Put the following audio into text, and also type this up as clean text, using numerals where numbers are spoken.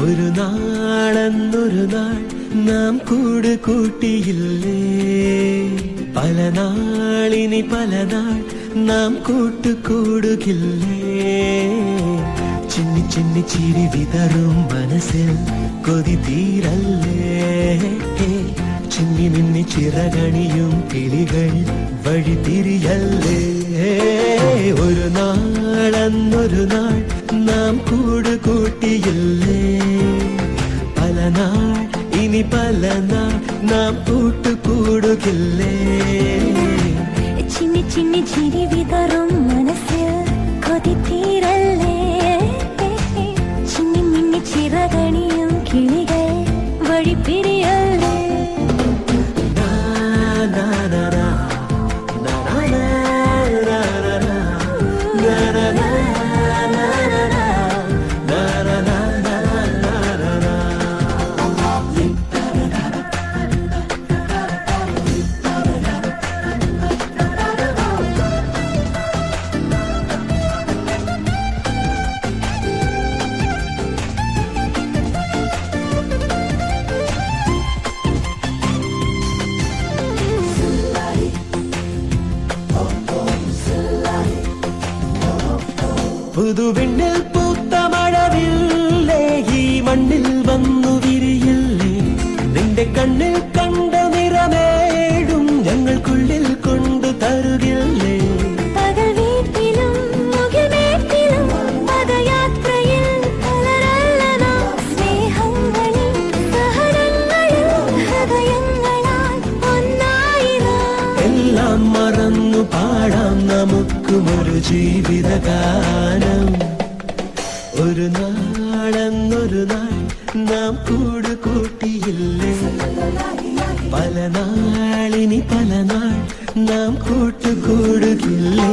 ഒരു നാളെന്നൊരു നാൾ നാം കൂട് കൂട്ടിയില്ലേ, പല നാളിനി പല നാൾ നാം കൂട്ടുകൂടുകില്ലേ. ചിന്നി ചിന്നി ചിരി വിതറും മനസ്സിൽ കൊതി തീരല്ലേ, ചിന്നി മിന്നി ചിറകണിയും കിളികൾ വഴി തിരിയല്ലേ. ഒരു നാളെന്നൊരു നാൾ നാം കൂട് കൂട്ടിയില്ലേ, പല നാൾ ഇനി പല നാൾ നാം കൂട്ടുകൂടുകില്ലേ. ചിന്നി ചിന്നി ചിരി വിതറും മനസ്സിൽ കൊതി തീരല്ലേ, ചിന്നി മിന്നി ചിറകണിയും കിളികൾ വഴി പിരിയല്ലേ. പുതുവിണ്ണിൽ പൂത്ത മഴവില്ലേ, ഈ മണ്ണിൽ വന്നു വിരിയില്ലേ. നിന്റെ കണ്ണിൽ കണ്ട നിറമേടും ഞങ്ങൾക്കുള്ളിൽ കൊണ്ടു തരുകില്ലേ. പകൽ വീട്ടിലും മുകിൽമേട്ടിലും പദയാത്രയിൽ കലരല്ലതാ, സ്നേഹങ്ങളിൽ സഹനങ്ങളിൽ ഹൃദയങ്ങളാൽ ഒന്നായി എല്ലാം മറന്നു പാടാം നമുക്കുമൊരു ജീവിതഗാനം. ഒരു നാളെന്നൊരു നാൾ നാം കൂട് കൂട്ടിയില്ലേ, പല നാളിനി പല നാൾ നാം കൂട്ടുകൂടുകില്ലേ.